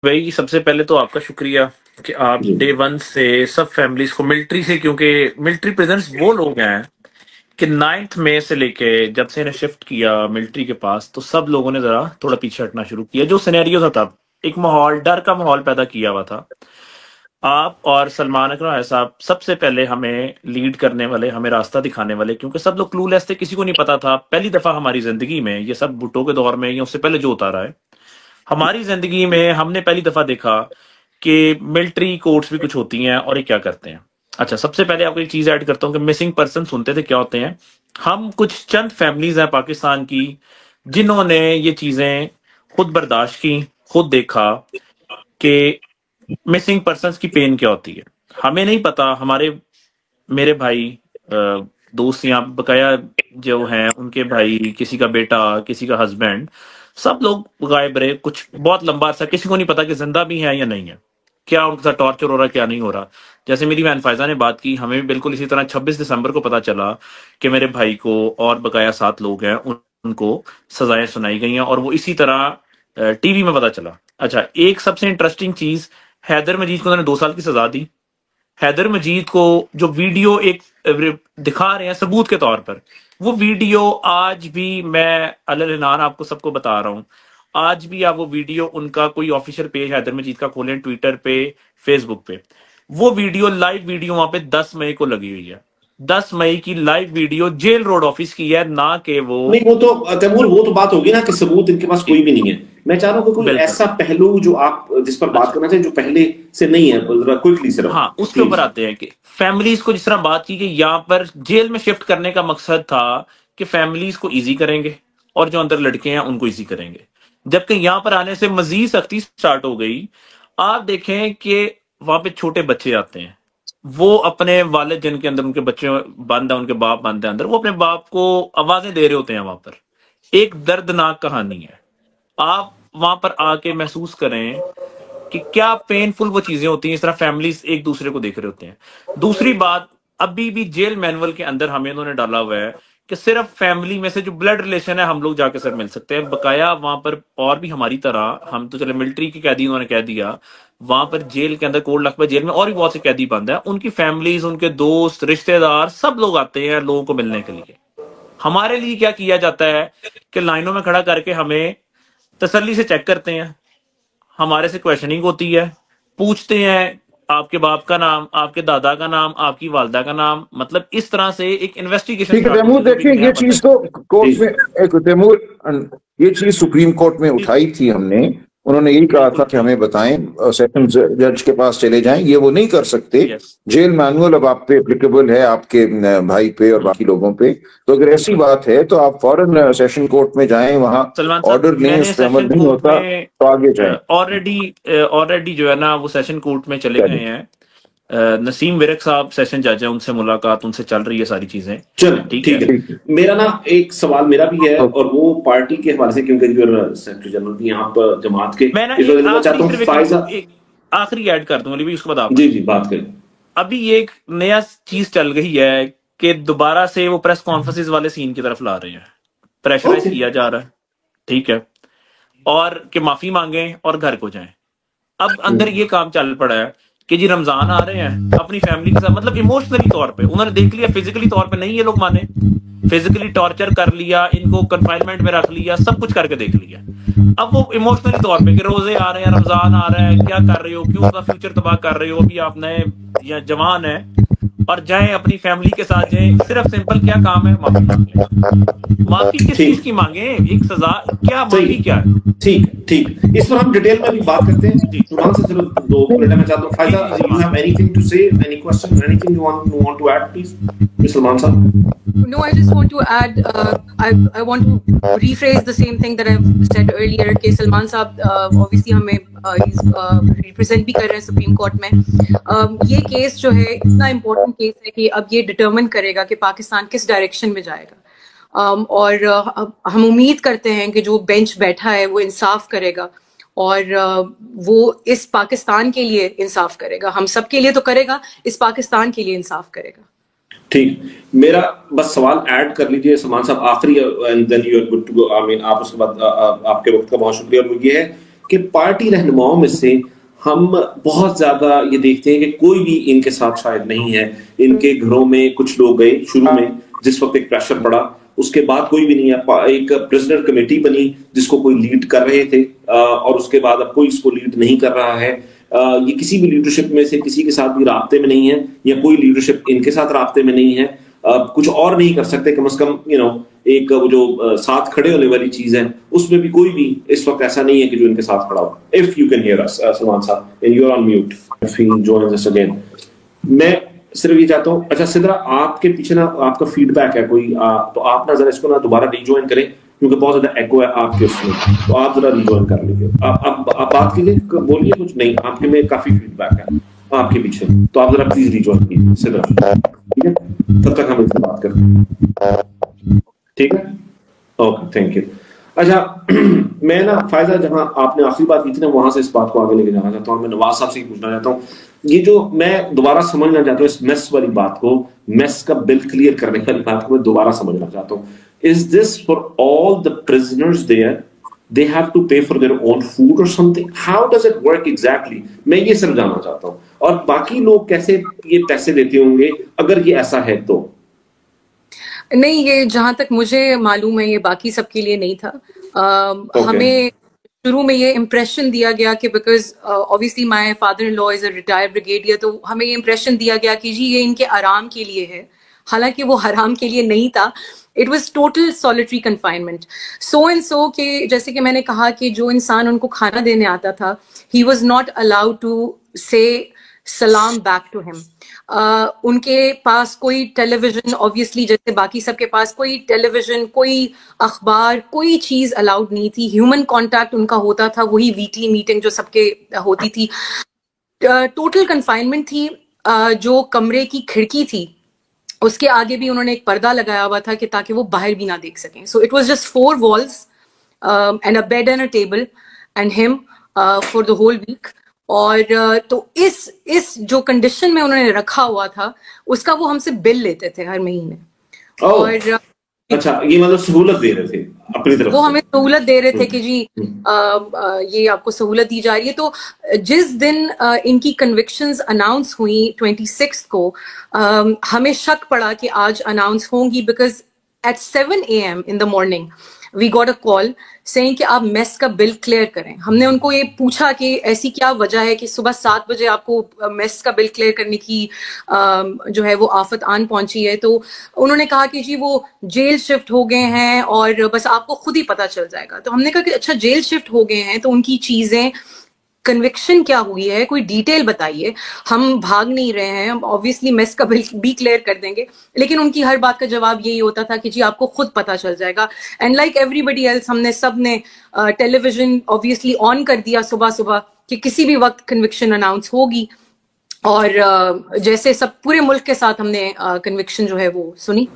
भाई सबसे पहले तो आपका शुक्रिया कि आप जी डे वन से सब फैमिलीज को मिलिट्री से, क्योंकि मिलिट्री प्रेजेंट्स वो लोग हैं कि 9 मई से लेके जब से इन्हें शिफ्ट किया मिलिट्री के पास, तो सब लोगों ने जरा थोड़ा पीछे हटना शुरू किया। जो सिनेरियो था तब एक माहौल, डर का माहौल पैदा किया हुआ था। आप और सलमान अकरम भाई साहब सबसे पहले हमें लीड करने वाले, हमें रास्ता दिखाने वाले, क्योंकि सब लोग क्लूलेस थे, किसी को नहीं पता था। पहली दफा हमारी जिंदगी में, ये सब भुट्टो के दौर में या उससे पहले जो उतारा है, हमारी जिंदगी में हमने पहली दफा देखा कि मिलिट्री कोर्ट्स भी कुछ होती हैं और ये क्या करते हैं। अच्छा, सबसे पहले आपको एक चीज ऐड करता हूँ कि मिसिंग पर्सन सुनते थे क्या होते हैं। हम कुछ चंद फैमिलीज हैं पाकिस्तान की जिन्होंने ये चीजें खुद बर्दाश्त की, खुद देखा कि मिसिंग पर्सन की पेन क्या होती है। हमें नहीं पता, हमारे मेरे भाई दोस्त यहाँ बकाया जो हैं, उनके भाई, किसी का बेटा, किसी का हस्बैंड, सब लोग गायब रहे। कुछ बहुत लंबा अरसा किसी को नहीं पता कि जिंदा भी है या नहीं है, क्या उनके साथ टॉर्चर हो रहा है, क्या नहीं हो रहा। जैसे मेरी बहन फायजा ने बात की, हमें भी बिल्कुल इसी तरह 26 दिसंबर को पता चला कि मेरे भाई को और बकाया 7 लोग हैं, उनको सजाएं सुनाई गई हैं, और वो इसी तरह टीवी में पता चला। अच्छा, एक सबसे इंटरेस्टिंग चीज, हैदर मजीद को उन्होंने 2 साल की सजा दी। हैदर मजीद को जो वीडियो एक दिखा रहे हैं सबूत के तौर पर, वो वीडियो आज भी मैं अलनान आपको सबको बता रहा हूं, आज भी आप वो वीडियो, उनका कोई ऑफिशियल पेज हैदर मजीद का खोलें, ट्विटर पे, फेसबुक पे, वो वीडियो, लाइव वीडियो वहां पे 10 मई को लगी हुई है। 10 मई की live video jail road office की है, ना कि वो। नहीं, वो तो तैमूर, वो तो बात होगी ना कि सबूत इनके पास जी, कोई भी नहीं है। मैं चाह रहा हूँ कि कोई बिल्कुल। ऐसा पहलू जो आप जिस पर बात अच्छा, करना चाहिए जो पहले से नहीं है, क्विकली सिर्फ हाँ, उसके ऊपर प्लीज। आते हैं कि फैमिलीज को जिस तरह बात की कि यहाँ पर जेल में शिफ्ट करने का मकसद था कि फैमिलीज को इजी करेंगे और जो अंदर लड़के हैं उनको इजी करेंगे, जबकि यहाँ पर आने से मजीद सख्ती स्टार्ट हो गई। आप देखें कि वहां पे छोटे बच्चे आते हैं, वो अपने वालिद, जिनके अंदर उनके बच्चे बंद है, उनके बाप बंद है अंदर, वो अपने बाप को आवाजें दे रहे होते हैं वहां पर। एक दर्दनाक कहानी है। आप वहां पर आके महसूस करें कि क्या पेनफुल वो चीजें होती हैं, इस तरह फैमिलीज एक दूसरे को देख रहे होते हैं। दूसरी बात, अभी भी जेल मैनुअल के अंदर हमें उन्होंने डाला हुआ है कि सिर्फ फैमिली में से जो ब्लड रिलेशन है हम लोग जाके सर मिल सकते हैं। बकाया वहां पर और भी हमारी तरह, हम तो चले मिलिट्री के कैदी, उन्होंने कह दिया वहां पर जेल के अंदर, कोट लखपत जेल में और भी बहुत से कैदी बंद है, उनकी फैमिलीज, उनके दोस्त, रिश्तेदार, सब लोग आते हैं लोगों को मिलने के लिए। हमारे लिए क्या किया जाता है कि लाइनों में खड़ा करके हमें तसल्ली से चेक करते हैं, हमारे से क्वेश्चनिंग होती है, पूछते हैं आपके बाप का नाम, आपके दादा का नाम, आपकी वालदा का नाम, मतलब इस तरह से एक इन्वेस्टिगेशन ठीक है स्टार्ट होती तैमूर, है जो भी देखिए नया ये बंदा चीज तो जी कोर्ट में, एक तैमूर, ये चीज सुप्रीम कोर्ट में जी, उठाई थी हमने। उन्होंने यही कहा था बिल्कुल, कि हमें बताएं, सेशन जज के पास चले जाएं, ये वो नहीं कर सकते। यस, जेल मैनुअल अब आप पे एप्लीकेबल है, आपके भाई पे और बाकी लोगों पे। तो अगर ऐसी बिल्कुल। बात है तो आप फौरन सेशन कोर्ट में जाएं, वहां सलमान साहब, ऑर्डर लें, मैंने उस पर अमल सेशन नहीं कोर्ट होता में तो आगे जाएं। ऑलरेडी जो है ना, वो सेशन कोर्ट में चले गए हैं। नसीम विरक साहब सेशन जज है, उनसे मुलाकात, उनसे चल रही है सारी चीजें। चलो ठीक ठीक है। है। मेरा ना एक सवाल मेरा भी है, और वो पार्टी के हवाले से, क्योंकि सेक्रेटरी जनरल भी आप जमात के, मैं ना इस एक वजह से मैं आखिरी चाहता सिर्फ हूँ फायजा। एक आखिरी ऐड कर दूंगा भी, उसके बाद आप जी करें। जी, बात करें। अभी ये एक नया चीज चल गई है कि दोबारा से वो प्रेस कॉन्फ्रेंसिस वाले सीन की तरफ ला रहे हैं, प्रेशराइज ओके। किया जा रहा है। ठीक है, और कि माफी मांगे और घर को जाएं। अब अंदर ये काम चल पड़ा है कि जी रमजान आ रहे हैं, अपनी फैमिली के साथ, मतलब इमोशनली तौर पे उन्होंने देख लिया, फिजिकली तौर पे नहीं ये लोग माने, फिजिकली टॉर्चर कर लिया, इनको कंफाइनमेंट में रख लिया, सब कुछ करके देख लिया। अब वो इमोशनली तौर पे कि रोजे आ रहे हैं, रमजान आ रहा है, क्या कर रहे हो, क्यों अपना फ्यूचर तबाह कर रहे हो, अभी आप नए या जवान है, और जाएं अपनी फैमिली के साथ जाएं। सिर्फ सिंपल क्या काम है, माफी मांग लें। माफी किस चीज ठीक, की मांगे, एक सजा, क्या सही, माफी क्या है। ठीक, इस पर हम डिटेल में भी बात करते हैं। जी सलमान से सिर्फ दो मिनट मैं चाहता हूँ। जी फायजा, जी, यू सलमान हैव साहब। Anything to say, any question, anything you want to add please, miss Salman साहब? No, I just want to add, I want to rephrase the same thing that I've said earlier कि सलमान साहब obviously हमें represent भी कर रहे हैं supreme court में। ये केस जो है इतना इम्पोर्टेंट केस है कि अब ये डिटरमिन करेगा कि पाकिस्तान किस डायरेक्शन में जाएगा। और हम उम्मीद करते हैं कि जो बेंच बैठा है वो इंसाफ करेगा, और वो इस पाकिस्तान के लिए इंसाफ करेगा, हम सब के लिए तो करेगा, इस पाकिस्तान के लिए इंसाफ करेगा। ठीक, मेरा बस सवाल ऐड कर लीजिए सलमान साहब, आखिरी, and then you are good to go. I mean आप उसके बाद आपके वक्त का बहुत शुक्रिया। और वो ये है कि पार्टी रहनुमाओं में से हम बहुत ज्यादा ये देखते हैं कि कोई भी इनके साथ शायद नहीं है। इनके घरों में कुछ लोग गए शुरू में, जिस वक्त एक प्रेशर पड़ा, उसके बाद कोई भी नहीं है। एक प्रिजनर कमेटी बनी जिसको कोई लीड कर रहे थे, और उसके बाद अब कोई इसको लीड नहीं कर रहा है। ये किसी भी लीडरशिप में से किसी के साथ भी राब्ते में नहीं है, या कोई लीडरशिप इनके साथ राब्ते में नहीं है। कुछ और नहीं कर सकते, कम से कम एक वो जो साथ खड़े होने वाली चीज है उसमें भी कोई भी इस वक्त ऐसा नहीं है कि जो इनके साथ खड़ा हो। If you can hear us Salman Sahab, and you are on mute, if he joins us again. मैं सिर्फ ये चाहता हूँ, अच्छा सिद्रा आपके पीछे ना आपका फीडबैक है कोई, तो आप ना जरा इसको ना दोबारा रिजॉइन करें, क्योंकि बहुत ज्यादा एको है आपके उसमें, तो आप जरा रिजॉइन कर लीजिए। आप बात कीजिए, बोलिए कुछ। नहीं, आपके में काफी फीडबैक है आपके पीछे, तो आप जरा प्लीज रिजॉइन कीजिए सिद्रा, ठीक है? तब तक हम इससे बात करते हैं, ठीक है? Okay, thank you. अच्छा मैं ना फायदा, जहां आपने आखिरी बात की थी ना, वहां से इस बात को आगे लेके जाना चाहता हूँ। मैं नवाज साहब से पूछना चाहता हूँ, ये जो मैं दोबारा समझना चाहता हूँ इस मेस वाली बात को, मेस का बिल क्लियर करने वाली बात को मैं दोबारा समझना चाहता हूँ। Is this for all the prisoners there? They have to pay for their own food or something? How does it work exactly? मैं ये सब जानना चाहता हूँ। और बाकी लोग कैसे ये पैसे देते होंगे अगर ये ऐसा है तो? नहीं, ये जहां तक मुझे मालूम है ये बाकी सबके लिए नहीं था। हमें शुरू में ये इम्प्रेशन दिया गया कि because obviously my father in law is a retired brigadier, तो हमें ये इम्प्रेशन दिया गया कि जी ये इनके आराम के लिए है, हालांकि वो हराम के लिए नहीं था। It was total solitary confinement. So and so के जैसे कि मैंने कहा कि जो इंसान उनको खाना देने आता था, he was not allowed to say सलाम बैक टू हिम। उनके पास कोई टेलीविजन, ऑब्वियसली जैसे बाकी सबके पास, कोई टेलीविजन, कोई अखबार, कोई चीज अलाउड नहीं थी। ह्यूमन कांटेक्ट उनका होता था, वही वीकली मीटिंग जो सबके होती थी। टोटल कन्फाइनमेंट थी। जो कमरे की खिड़की थी उसके आगे भी उन्होंने एक पर्दा लगाया हुआ था कि ताकि वो बाहर भी ना देख सकें। So it was just 4 walls and a bed and a table and him for the whole week. और तो इस जो कंडीशन में उन्होंने रखा हुआ था उसका वो हमसे बिल लेते थे हर महीने। और अच्छा, ये मतलब सहूलत दे रहे थे अपनी तरफ, वो हमें सहूलत दे रहे थे कि जी ये आपको सहूलत दी जा रही है। तो जिस दिन इनकी कन्विक्शंस अनाउंस हुई 26 को, हमें शक पड़ा कि आज अनाउंस होंगी, because at 7 AM in the morning we got a call saying कि आप मेस का बिल क्लियर करें। हमने उनको ये पूछा कि ऐसी क्या वजह है कि सुबह 7 बजे आपको मेस का बिल क्लियर करने की जो है वो आफत आन पहुंची है। तो उन्होंने कहा कि जी वो जेल शिफ्ट हो गए हैं और बस आपको खुद ही पता चल जाएगा। तो हमने कहा कि अच्छा जेल शिफ्ट हो गए हैं तो उनकी चीजें, कन्विक्शन क्या हुई है, कोई डिटेल बताइए। हम भाग नहीं रहे हैं, हम ऑब्वियसली मेस का बिल भी क्लियर कर देंगे, लेकिन उनकी हर बात का जवाब यही होता था कि जी आपको खुद पता चल जाएगा। एंड लाइक एवरीबडी एल्स हमने सब ने टेलीविजन ऑब्वियसली ऑन कर दिया सुबह सुबह कि किसी भी वक्त कन्विक्शन अनाउंस होगी। और जैसे सब पूरे मुल्क के साथ हमने कन्विक्शन जो है वो सुनी।